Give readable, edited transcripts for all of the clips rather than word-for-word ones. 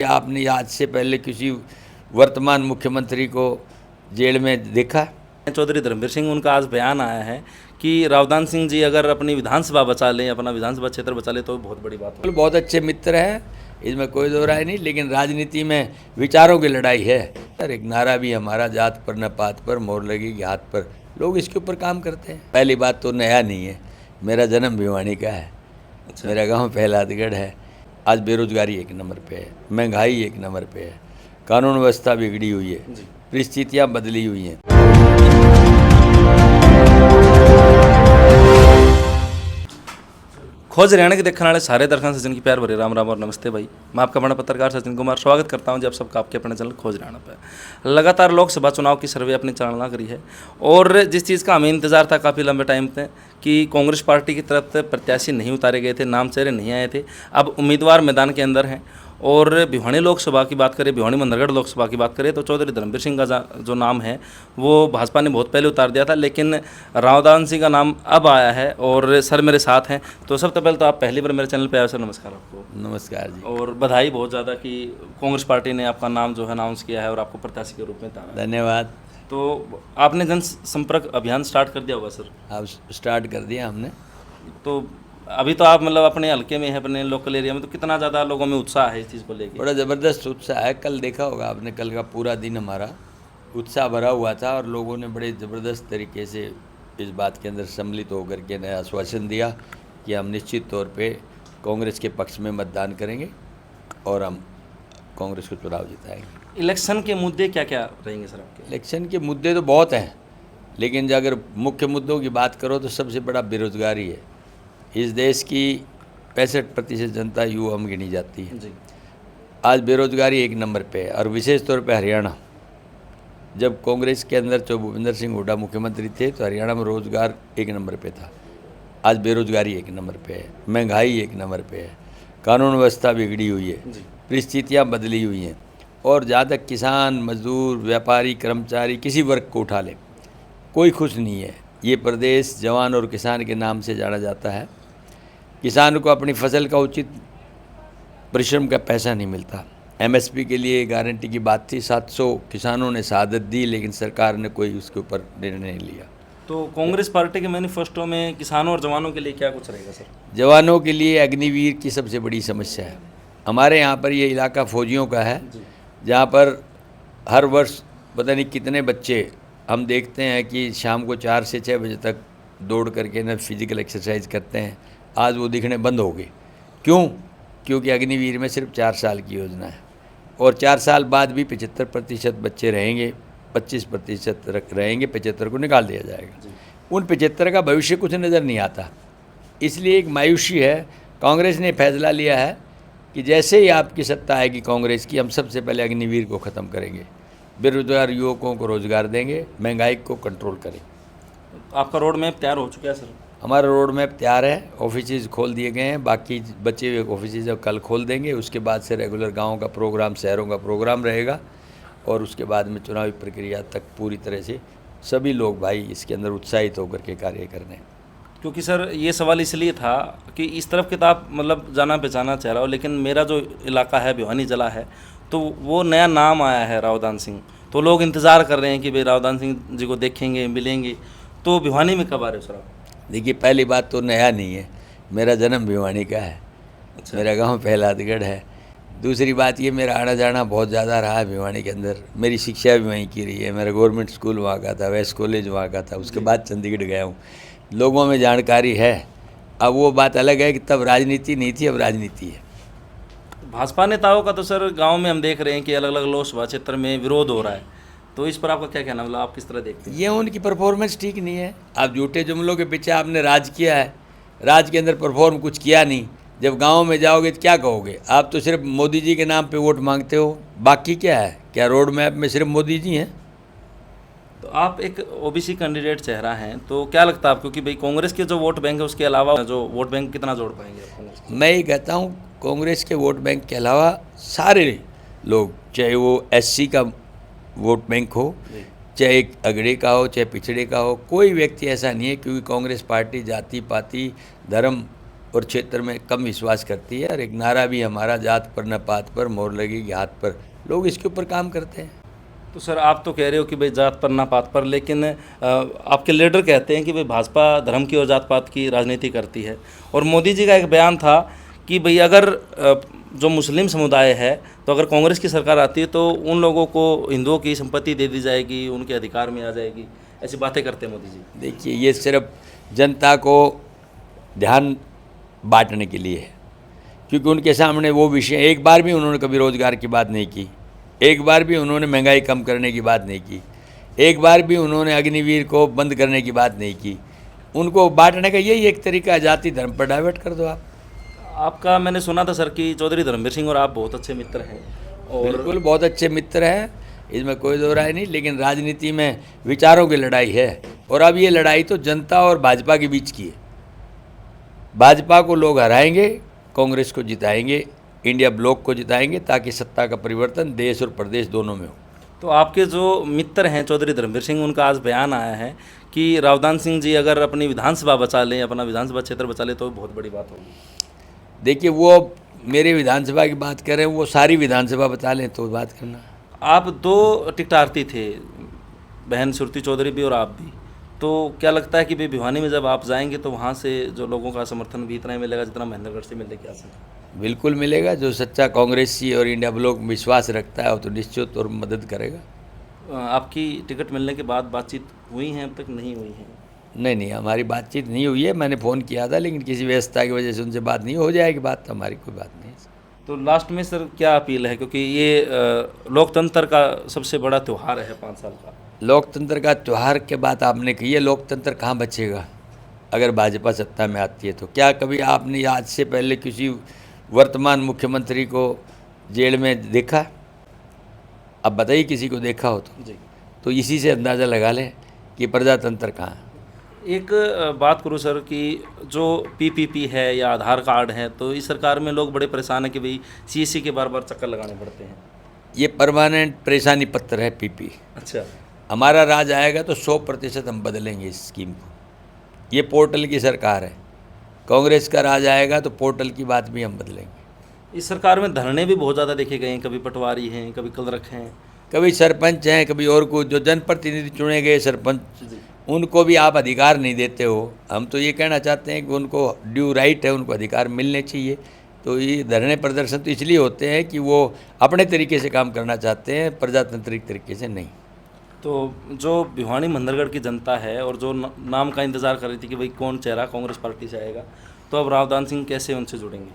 आपने आज से पहले किसी वर्तमान मुख्यमंत्री को जेल में देखा? चौधरी धर्मवीर सिंह, उनका आज बयान आया है कि रावदान सिंह जी अगर अपनी विधानसभा बचा लें, अपना विधानसभा क्षेत्र बचा लें तो बहुत बड़ी बात है। बहुत अच्छे मित्र हैं, इसमें कोई दो राय नहीं, लेकिन राजनीति में विचारों की लड़ाई है। सर, एक नारा भी हमारा, जात पर न पात पर, मोहर लगेगी हाथ पर, लोग इसके ऊपर काम करते हैं। पहली बात तो नया नहीं है, मेरा जन्म भिवानी का है। अच्छा। मेरा गांव प्रहलादगढ़ है। आज बेरोजगारी एक नंबर पे है, महंगाई एक नंबर पे है, कानून व्यवस्था बिगड़ी हुई है, परिस्थितियाँ बदली हुई हैं। खोज हरियाणा के देखने वाले सारे दर्शकों से जिनकी प्यार भरे राम राम और नमस्ते भाई। मैं आपका बड़ा पत्रकार सचिन कुमार स्वागत करता हूं जब सबका आपके अपने चैनल खोज हरियाणा पर। लगातार लोकसभा चुनाव की सर्वे अपनी चालना करी है और जिस चीज़ का हमें इंतजार था काफ़ी लंबे टाइम से कि कांग्रेस पार्टी की तरफ से प्रत्याशी नहीं उतारे गए थे, नाम चेहरे नहीं आए थे, अब उम्मीदवार मैदान के अंदर हैं। और भिवानी लोकसभा की बात करें, भिवानी मंदरगढ़ लोकसभा की बात करें तो चौधरी धर्मवीर सिंह का जो नाम है वो भाजपा ने बहुत पहले उतार दिया था, लेकिन रावदान सिंह का नाम अब आया है और सर मेरे साथ हैं। तो सबसे पहले तो आप पहली बार मेरे चैनल पे आए, सर नमस्कार आपको। नमस्कार जी। और बधाई बहुत ज़्यादा कि कांग्रेस पार्टी ने आपका नाम जो है अनाउंस किया है और आपको प्रत्याशी के रूप में उतारा। धन्यवाद। तो आपने जनसंपर्क अभियान स्टार्ट कर दिया होगा सर? अब स्टार्ट कर दिया हमने। तो अभी तो आप मतलब अपने हल्के में है, अपने लोकल एरिया में, तो कितना ज़्यादा लोगों में उत्साह है इस चीज़ को लेकर? बड़ा ज़बरदस्त उत्साह है। कल देखा होगा आपने, कल का पूरा दिन हमारा उत्साह भरा हुआ था और लोगों ने बड़े ज़बरदस्त तरीके से इस बात के अंदर सम्मिलित होकर के नया आश्वासन दिया कि हम निश्चित तौर पे कांग्रेस के पक्ष में मतदान करेंगे और हम कांग्रेस को चुनाव जिताएंगे। इलेक्शन के मुद्दे क्या क्या रहेंगे सर आपके? इलेक्शन के मुद्दे तो बहुत हैं, लेकिन अगर मुख्य मुद्दों की बात करो तो सबसे बड़ा बेरोजगारी है। इस देश की 65% जनता युवा में गिनी जाती है जी। आज बेरोजगारी एक नंबर पे है और विशेष तौर पे हरियाणा। जब कांग्रेस के अंदर भूपेंद्र सिंह हुड्डा मुख्यमंत्री थे तो हरियाणा में रोजगार एक नंबर पे था। आज बेरोजगारी एक नंबर पे है, महंगाई एक नंबर पे है, कानून व्यवस्था बिगड़ी हुई है, परिस्थितियाँ बदली हुई हैं। और जहाँ तक किसान, मजदूर, व्यापारी, कर्मचारी, किसी वर्ग को उठा लें, कोई खुश नहीं है। ये प्रदेश जवान और किसान के नाम से जाना जाता है। किसान को अपनी फसल का उचित परिश्रम का पैसा नहीं मिलता। एमएसपी के लिए गारंटी की बात थी, 700 किसानों ने शहादत दी, लेकिन सरकार ने कोई उसके ऊपर निर्णय नहीं लिया। तो कांग्रेस पार्टी के मैनिफेस्टो में किसानों और जवानों के लिए क्या कुछ रहेगा सर? जवानों के लिए अग्निवीर की सबसे बड़ी समस्या है। हमारे यहाँ पर ये इलाका फौजियों का है, जहाँ पर हर वर्ष पता नहीं कितने बच्चे हम देखते हैं कि शाम को 4 से 6 बजे तक दौड़ करके ना फिजिकल एक्सरसाइज करते हैं। आज वो दिखने बंद हो गए। क्यों? क्योंकि अग्निवीर में सिर्फ 4 साल की योजना है और 4 साल बाद भी 75% बच्चे रहेंगे, 25% रहेंगे, 75 को निकाल दिया जाएगा। उन 75 का भविष्य कुछ नज़र नहीं आता, इसलिए एक मायूसी है। कांग्रेस ने फैसला लिया है कि जैसे ही आपकी सत्ता आएगी कांग्रेस की, हम सबसे पहले अग्निवीर को ख़त्म करेंगे, बेरोजगार युवकों को रोज़गार देंगे, महंगाई को कंट्रोल करेंगे। आपका रोड मैप तैयार हो चुका है सर? हमारा रोड मैप तैयार है, ऑफिसेज खोल दिए गए हैं, बाकी बचे हुए ऑफिसेज कल खोल देंगे। उसके बाद से रेगुलर गाँव का प्रोग्राम, शहरों का प्रोग्राम रहेगा और उसके बाद में चुनावी प्रक्रिया तक पूरी तरह से सभी लोग भाई इसके अंदर उत्साहित होकर के कार्य करने। क्योंकि सर ये सवाल इसलिए था कि इस तरफ के तो आप मतलब जाना पहचाना चाह रहा हो, लेकिन मेरा जो इलाका है भिवानी जिला है, तो वो नया नाम आया है रावदान सिंह, तो लोग इंतज़ार कर रहे हैं कि भाई रावदान सिंह जी को देखेंगे, मिलेंगे। तो भिवानी में कब आ रहे हो सर आप? देखिए, पहली बात तो नया नहीं है, मेरा जन्म भिवानी का है। अच्छा। मेरा गांव प्रहलादगढ़ है। दूसरी बात ये, मेरा आना जाना बहुत ज़्यादा रहा है भिवानी के अंदर। मेरी शिक्षा भी वहीं की रही है। मेरा गवर्नमेंट स्कूल वहाँ का था, वेस्ट कॉलेज वहाँ का था, उसके बाद चंडीगढ़ गया हूँ। लोगों में जानकारी है। अब वो बात अलग है कि तब राजनीति नहीं थी, अब राजनीति है। भाजपा नेताओं का तो सर गाँव में हम देख रहे हैं कि अलग अलग लोकसभा क्षेत्र में विरोध हो रहा है, तो इस पर आपका क्या कहना, मतलब आप किस तरह देखते हैं? ये उनकी परफॉर्मेंस ठीक नहीं है। आप झूठे जुमलों के पीछे आपने राज किया है, राज के अंदर परफॉर्म कुछ किया नहीं। जब गांव में जाओगे तो क्या कहोगे? आप तो सिर्फ मोदी जी के नाम पे वोट मांगते हो, बाकी क्या है? क्या रोड मैप में सिर्फ मोदी जी हैं? तो आप एक ओबीसी कैंडिडेट चेहरा हैं, तो क्या लगता है आपको कि भाई कांग्रेस के जो वोट बैंक है उसके अलावा जो वोट बैंक कितना जोड़ पाएंगे? मैं ये कहता हूँ कांग्रेस के वोट बैंक के अलावा सारे लोग, चाहे वो एससी का वोट बैंक हो, चाहे एक अगड़े का हो, चाहे पिछड़े का हो, कोई व्यक्ति ऐसा नहीं है। क्योंकि कांग्रेस पार्टी जाति पाति धर्म और क्षेत्र में कम विश्वास करती है। और एक नारा भी हमारा, जात पर न पात पर, मोहर लगेगी हाथ पर, लोग इसके ऊपर काम करते हैं। तो सर आप तो कह रहे हो कि भाई जात पर ना पात पर, लेकिन आपके लीडर कहते हैं कि भाई भाजपा धर्म की और जात पात की राजनीति करती है। और मोदी जी का एक बयान था कि भाई अगर जो मुस्लिम समुदाय है, तो अगर कांग्रेस की सरकार आती है तो उन लोगों को हिंदुओं की संपत्ति दे दी जाएगी, उनके अधिकार में आ जाएगी, ऐसी बातें करते हैं मोदी जी। देखिए, ये सिर्फ जनता को ध्यान बांटने के लिए है, क्योंकि उनके सामने वो विषय, एक बार भी उन्होंने कभी रोजगार की बात नहीं की, एक बार भी उन्होंने महंगाई कम करने की बात नहीं की, एक बार भी उन्होंने अग्निवीर को बंद करने की बात नहीं की। उनको बांटने का यही एक तरीका है, जाति धर्म पर डाइवर्ट कर दो आप। आपका मैंने सुना था सर कि चौधरी धर्मवीर सिंह और आप बहुत अच्छे मित्र हैं। और बिल्कुल बहुत अच्छे मित्र हैं, इसमें कोई दो राय नहीं, लेकिन राजनीति में विचारों की लड़ाई है। और अब ये लड़ाई तो जनता और भाजपा के बीच की है। भाजपा को लोग हराएंगे, कांग्रेस को जिताएंगे, इंडिया ब्लॉक को जिताएंगे, ताकि सत्ता का परिवर्तन देश और प्रदेश दोनों में हो। तो आपके जो मित्र हैं चौधरी धर्मवीर सिंह, उनका आज बयान आया है कि रावदान सिंह जी अगर अपनी विधानसभा बचा लें, अपना विधानसभा क्षेत्र बचा लें, तो बहुत बड़ी बात होगी। देखिए, वो मेरे विधानसभा की बात कर रहे हैं, वो सारी विधानसभा बता लें तो बात करना। आप दो टिकटार्थी थे, बहन सुरती चौधरी भी और आप भी, तो क्या लगता है कि भाई भिवानी में जब आप जाएंगे तो वहाँ से जो लोगों का समर्थन भी इतना ही मिलेगा जितना महेंद्रगढ़ से मिलने की आशा है? बिल्कुल मिलेगा। जो सच्चा कांग्रेसी और इंडिया ब्लॉक में विश्वास रखता है वो तो निश्चित और मदद करेगा। आपकी टिकट मिलने के बाद बातचीत हुई है, अब तक नहीं हुई है? नहीं, हमारी बातचीत नहीं हुई है। मैंने फ़ोन किया था, लेकिन किसी व्यवस्था की वजह से उनसे बात नहीं हो जाएगी। बात तो हमारी कोई बात नहीं है। तो लास्ट में सर क्या अपील है, क्योंकि ये लोकतंत्र का सबसे बड़ा त्यौहार है 5 साल का। लोकतंत्र का त्यौहार के बात आपने कही है, लोकतंत्र कहाँ बचेगा अगर भाजपा सत्ता में आती है? तो क्या कभी आपने आज से पहले किसी वर्तमान मुख्यमंत्री को जेल में देखा? अब बताइए, किसी को देखा हो जी। तो इसी से अंदाज़ा लगा लें कि प्रजातंत्र कहाँ है। एक बात करूँ सर कि जो पीपीपी है या आधार कार्ड है, तो इस सरकार में लोग बड़े परेशान हैं कि भाई सीएससी के बार बार चक्कर लगाने पड़ते हैं। ये परमानेंट परेशानी पत्र है पीपी। अच्छा। हमारा राज आएगा तो 100% हम बदलेंगे इस स्कीम को। ये पोर्टल की सरकार है। कांग्रेस का राज आएगा तो पोर्टल की बात भी हम बदलेंगे। इस सरकार में धरने भी बहुत ज़्यादा देखे गए हैं, कभी पटवारी हैं, कभी क्लर्क हैं, कभी सरपंच हैं, कभी और कुछ। जो जनप्रतिनिधि चुने गए सरपंच, उनको भी आप अधिकार नहीं देते हो। हम तो ये कहना चाहते हैं कि उनको ड्यू राइट है, उनको अधिकार मिलने चाहिए। तो ये धरने प्रदर्शन तो इसलिए होते हैं कि वो अपने तरीके से काम करना चाहते हैं, प्रजातांत्रिक तरीके से नहीं। तो जो भिवानी महेंद्रगढ़ की जनता है और जो नाम का इंतज़ार कर रही थी कि भाई कौन चेहरा कांग्रेस पार्टी से आएगा, तो अब रावदान सिंह कैसे उनसे जुड़ेंगे,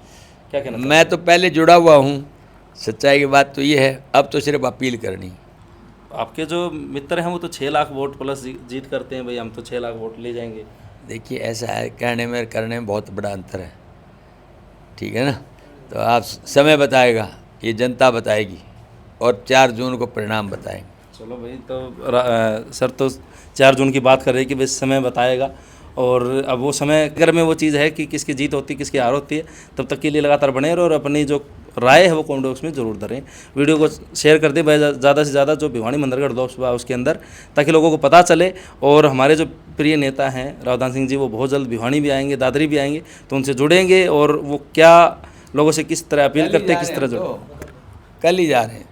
क्या कहना? मैं तो पहले जुड़ा हुआ हूँ। सच्चाई की बात तो ये है, अब तो सिर्फ अपील करनी। आपके जो मित्र हैं वो तो 6 लाख वोट प्लस जीत करते हैं, भाई हम तो 6 लाख वोट ले जाएंगे। देखिए, ऐसा है, कहने में करने में बहुत बड़ा अंतर है, ठीक है ना? तो आप समय बताएगा, ये जनता बताएगी, और 4 जून को परिणाम बताएंगे। चलो भाई, तो सर तो 4 जून की बात कर रहे हैं कि भाई समय बताएगा, और अब वो समय अगर में वो चीज़ है कि किसकी जीत होती है किसकी हार होती है, तब तक के लिए लगातार बने रहो और अपनी जो राय है वो कमेंट बॉक्स में ज़रूर धरें। वीडियो को शेयर कर दें ज़्यादा से ज़्यादा जो भिवानी महेंद्रगढ़ लोकसभा उसके अंदर, ताकि लोगों को पता चले। और हमारे जो प्रिय नेता हैं रावदान सिंह जी, वो बहुत जल्द भिवानी भी आएंगे, दादरी भी आएंगे, तो उनसे जुड़ेंगे और वो क्या लोगों से किस तरह अपील करते हैं, किस तरह जुड़े। कल ही जा रहे हैं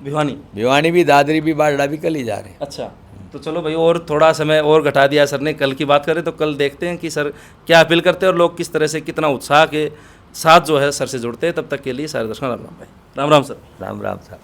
भिवानी भी, दादरी भी, बारडा भी कल ही जा रहे हैं। अच्छा, तो चलो भाई, और थोड़ा समय और घटा दिया सर ने। कल की बात करें तो कल देखते हैं कि सर क्या अपील करते हैं और लोग किस तरह से कितना उत्साह के साथ जो है सर से जुड़ते हैं। तब तक के लिए सारे दर्शकों राम राम भाई। राम राम सर। राम राम साहब।